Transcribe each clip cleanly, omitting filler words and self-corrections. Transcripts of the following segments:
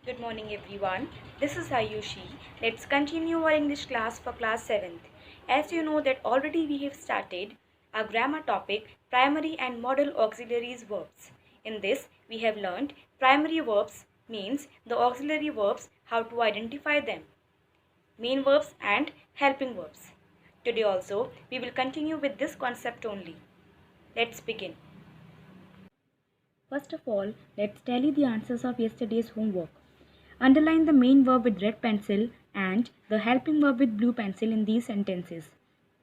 Good morning everyone. This is Ayushi. Let's continue our English class for class 7th. As you know that already we have started our grammar topic primary and modal auxiliaries verbs. In this we have learned primary verbs means the auxiliary verbs, how to identify them, main verbs and helping verbs. Today also we will continue with this concept only. Let's begin. First of all, let's tally the answers of yesterday's homework. Underline the main verb with red pencil and the helping verb with blue pencil in these sentences.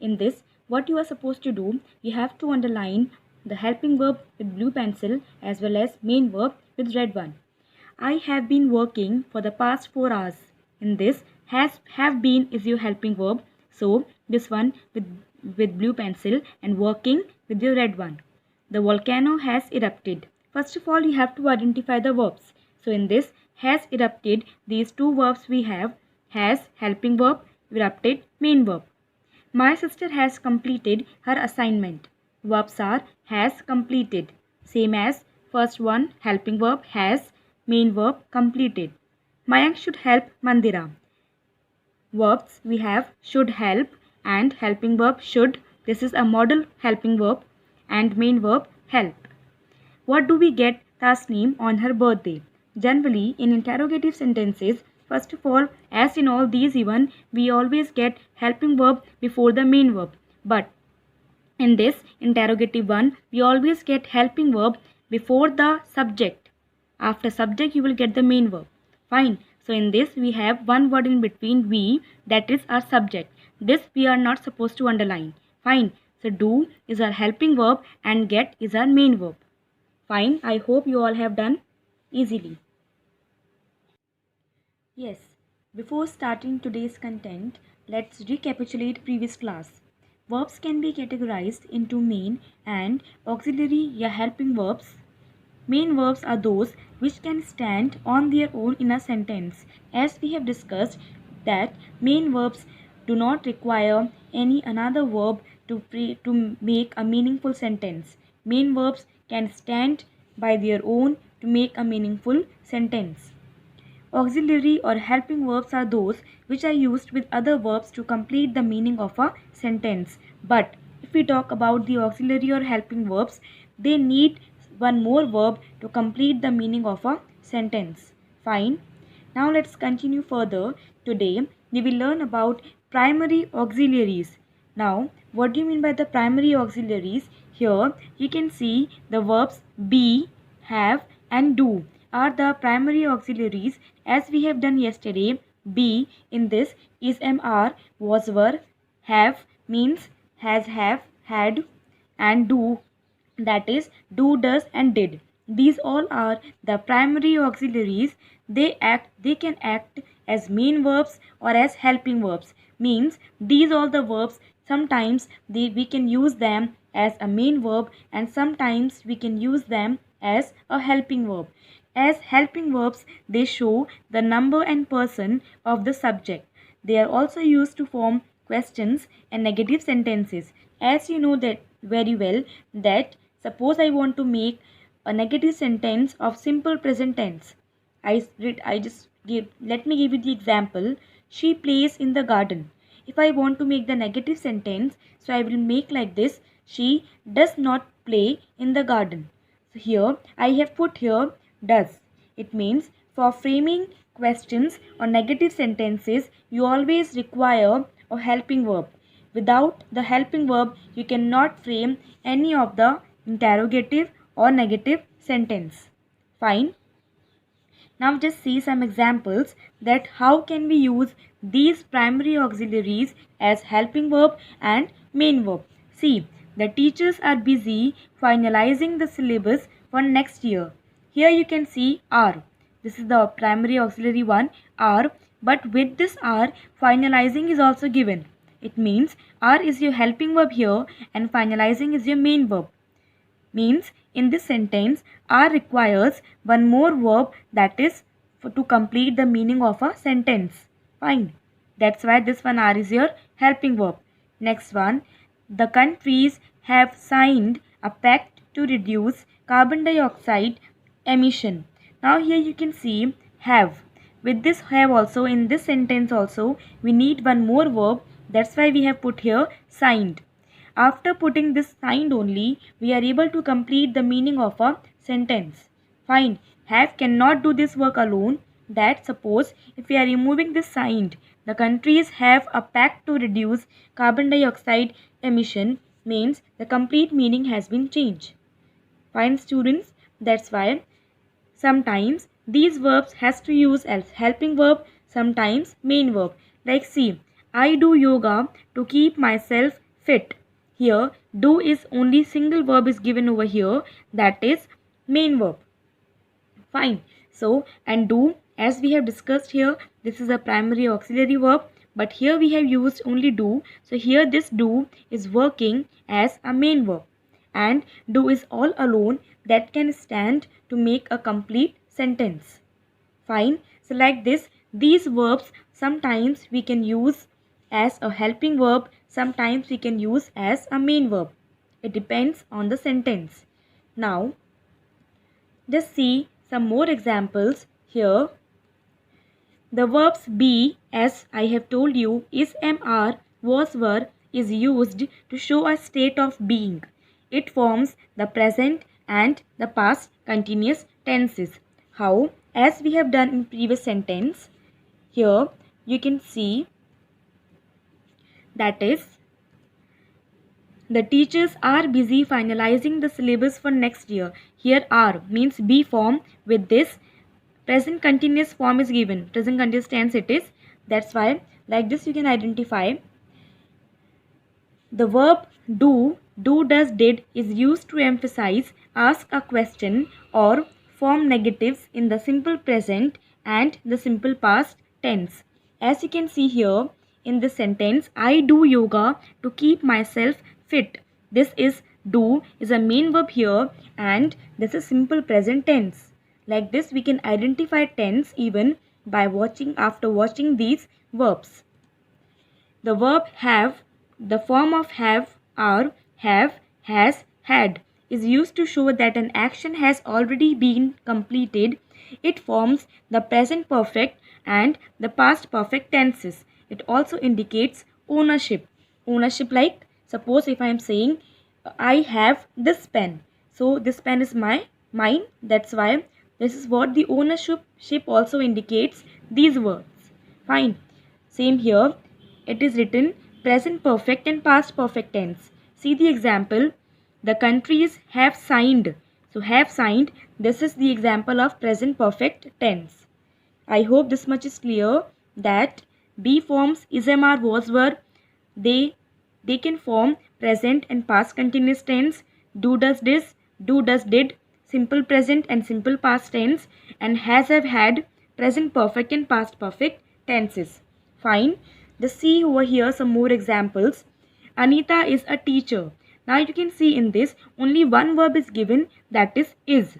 In this, what you are supposed to do, you have to underline the helping verb with blue pencil as well as main verb with red one. I have been working for the past 4 hours. In this, have been is your helping verb. So, this one with blue pencil and working with your red one. The volcano has erupted. First of all, you have to identify the verbs. So in this has erupted, these two verbs we have has helping verb, erupted main verb. My sister has completed her assignment. Verbs are has completed. Same as first one helping verb has, main verb completed. Mayank should help Mandira. Verbs we have should help and helping verb should. This is a modal helping verb and main verb help. What do we get Tasneem on her birthday? Generally, in interrogative sentences, first of all, as in all these even, we always get helping verb before the main verb. But in this interrogative one, we always get helping verb before the subject. After subject, you will get the main verb. Fine. So in this, we have one word in between we, that is our subject. This we are not supposed to underline. Fine. So do is our helping verb and get is our main verb. Fine, I hope you all have done easily. Yes, before starting today's content, let's recapitulate previous class. Verbs can be categorized into main and auxiliary या helping verbs. Main verbs are those which can stand on their own in a sentence. As we have discussed that main verbs do not require any another verb to make a meaningful sentence. Main verbs can stand by their own to make a meaningful sentence. Auxiliary or helping verbs are those which are used with other verbs to complete the meaning of a sentence. But if we talk about the auxiliary or helping verbs, they need one more verb to complete the meaning of a sentence. Fine. Now let's continue further. Today we will learn about primary auxiliaries. Now, what do you mean by the primary auxiliaries? Here you can see the verbs be, have and do are the primary auxiliaries. As we have done yesterday, be in this is MR, was, were, have means has, have, had, and do, that is do, does and did. These all are the primary auxiliaries. They can act as main verbs or as helping verbs. Means these all the verbs, sometimes we can use them as a main verb and sometimes we can use them as a helping verb. As helping verbs, they show the number and person of the subject. They are also used to form questions and negative sentences. As you know that very well that suppose I want to make a negative sentence of simple present tense. Let me give you the example. She plays in the garden. If I want to make the negative sentence, so I will make like this. She does not play in the garden. So here I have put here does. It means for framing questions or negative sentences, you always require a helping verb. Without the helping verb, you cannot frame any of the interrogative or negative sentence. Fine. Now just see some examples that how can we use these primary auxiliaries as helping verb and main verb. See, the teachers are busy finalizing the syllabus for next year. Here you can see are. This is the primary auxiliary one, are, but with this are, finalizing is also given. It means are is your helping verb here and finalizing is your main verb. Means in this sentence are requires one more verb, that is to complete the meaning of a sentence. Fine. That's why this one are is your helping verb. Next one, the countries have signed a pact to reduce carbon dioxide emission. Now here you can see have. with this have also, in this sentence also, we need one more verb. That's why we have put here signed. After putting this signed only, we are able to complete the meaning of a sentence. Fine. Have cannot do this work alone. That suppose if we are removing this signed, the countries have a pact to reduce carbon dioxide emission, means the complete meaning has been changed. Fine students, that's why sometimes these verbs has to use as helping verb, sometimes main verb. Like see, I do yoga to keep myself fit. Here, do is only single verb is given over here, that is main verb. Fine. So, and do, as we have discussed here, this is a primary auxiliary verb, but here we have used only do. So, here this do is working as a main verb, and do is all alone that can stand to make a complete sentence. Fine. So, like this, these verbs sometimes we can use as a helping verb, sometimes we can use as a main verb. It depends on the sentence. Now, just see some more examples here. The verbs be, as I have told you, is, am, are, was, were is used to show a state of being. It forms the present and the past continuous tenses. How? As we have done in previous sentence, here you can see that is, the teachers are busy finalizing the syllabus for next year. Here are means be form, with this present continuous form is given. Present continuous tense it is. That's why like this you can identify. The verb do, does, did is used to emphasize, ask a question or form negatives in the simple present and the simple past tense. As you can see here in this sentence, I do yoga to keep myself fit. This is do is a main verb here, and this is simple present tense. Like this we can identify tense even by after watching these verbs. The verb have, the form of have, are, have, has, had is used to show that an action has already been completed. It forms the present perfect and the past perfect tenses. It also indicates ownership. Ownership, like suppose if I am saying I have this pen. So this pen is mine. That's why this is what the ownership also indicates these words. Fine. Same here. It is written present perfect and past perfect tense. See the example. The countries have signed. So have signed. This is the example of present perfect tense. I hope this much is clear that be forms is, am, are, was, were. They can form present and past continuous tense. Do, does, did, simple present and simple past tense, and has, have, had, present perfect and past perfect tenses. Fine. Just see over here some more examples. Anita is a teacher. Now you can see in this only one verb is given, that is.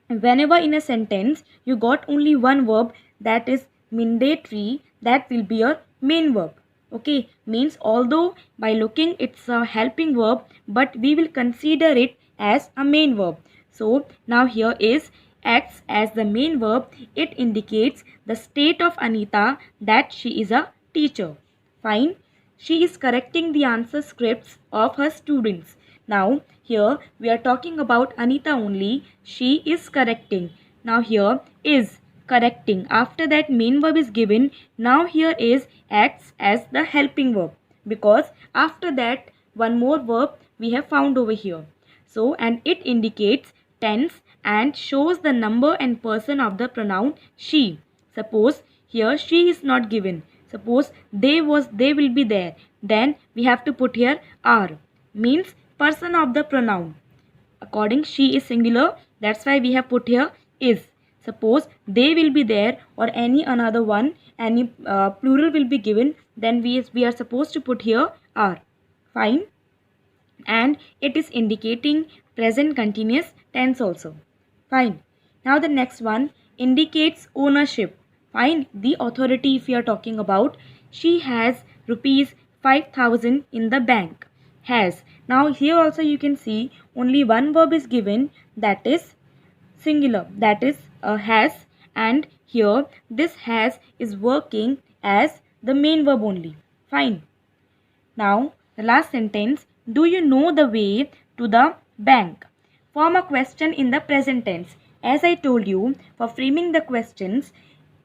Whenever in a sentence you got only one verb that is mandatory, that will be your main verb. Okay, means although by looking it's a helping verb, but we will consider it as a main verb. So now here is acts as the main verb. It indicates the state of Anita that she is a teacher. Fine. She is correcting the answer scripts of her students. Now here we are talking about Anita only. She is correcting. Now here is correcting. After that main verb is given. Now here is acts as the helping verb, because after that one more verb we have found over here. So and it indicates tense and shows the number and person of the pronoun she. Suppose here she is not given. Suppose they will be there. Then we have to put here are, means person of the pronoun. According she is singular, that's why we have put here is. Suppose they will be there or any another one, any plural will be given, then we are supposed to put here are. Fine. And it is indicating present continuous tense also. Fine. Now the next one indicates ownership. Fine. The authority, if we are talking about, she has rupees 5,000 in the bank. Has. Now here also you can see only one verb is given, that is singular, that is has, and here this has is working as the main verb only. Fine. Now the last sentence, do you know the way to the bank? Form a question in the present tense. As I told you, for framing the questions,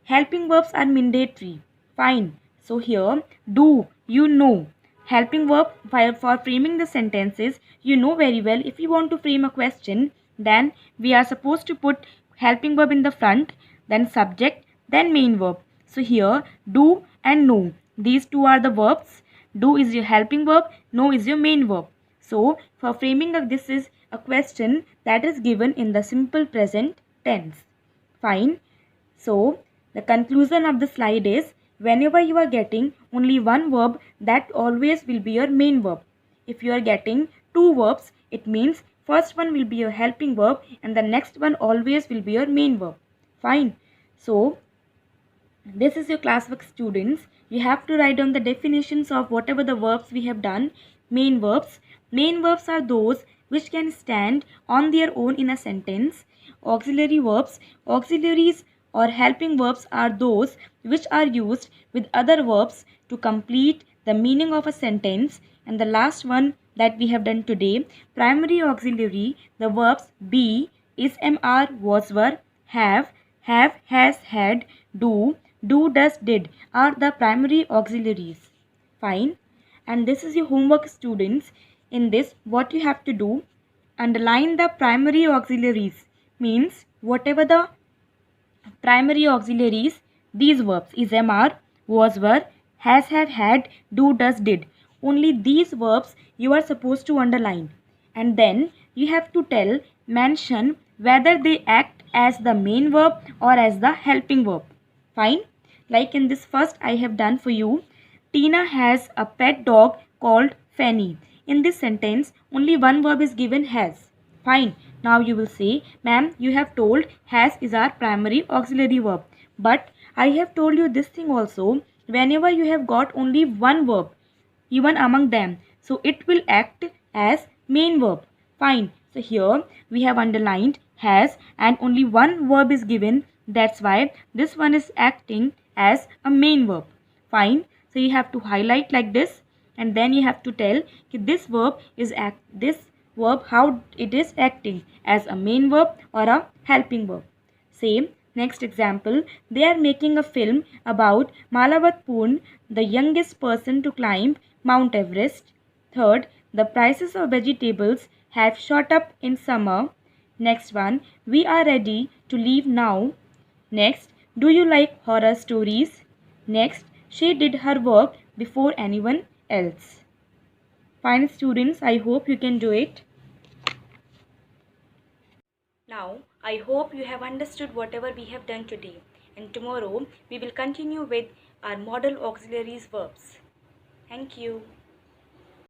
helping verbs are mandatory. Fine. So here, do you know? Helping verb for framing the sentences, you know very well. If you want to frame a question, then we are supposed to put helping verb in the front, then subject, then main verb. So here, do and know. These two are the verbs. Do is your helping verb, know is your main verb. So for framing of this is a question that is given in the simple present tense. Fine. So the conclusion of the slide is, whenever you are getting only one verb, that always will be your main verb. If you are getting two verbs, it means first one will be your helping verb and the next one always will be your main verb. Fine. So this is your classwork, students. You have to write down the definitions of whatever the verbs we have done. Main verbs. Main verbs are those which can stand on their own in a sentence. Auxiliary verbs. Auxiliaries or helping verbs are those which are used with other verbs to complete the meaning of a sentence. And the last one that we have done today, primary auxiliary, the verbs be, is, am, was, were, have, has, had, do, does, did are the primary auxiliaries. Fine. And this is your homework, students. In this, what you have to do, underline the primary auxiliaries. Means whatever the primary auxiliaries, these verbs is, are, was, were, has, have, had, do, does, did. Only these verbs you are supposed to underline. And then you have to mention whether they act as the main verb or as the helping verb. Fine. Like in this first I have done for you. Tina has a pet dog called Fanny. In this sentence, only one verb is given, has. Fine. Now you will say, ma'am, you have told has is our primary auxiliary verb. But I have told you this thing also. Whenever you have got only one verb, even among them, so it will act as main verb. Fine. So here we have underlined has and only one verb is given. That's why this one is acting as a main verb. Fine. So you have to highlight like this and then you have to tell this verb is how it is acting as a main verb or a helping verb. Same. Next example, they are making a film about Malavat Poon, the youngest person to climb Mount Everest. Third, the prices of vegetables have shot up in summer. Next one, we are ready to leave now. Next, do you like horror stories? Next, she did her work before anyone else. Fine, students, I hope you can do it. Now, I hope you have understood whatever we have done today. And tomorrow, we will continue with our model auxiliaries verbs. Thank you.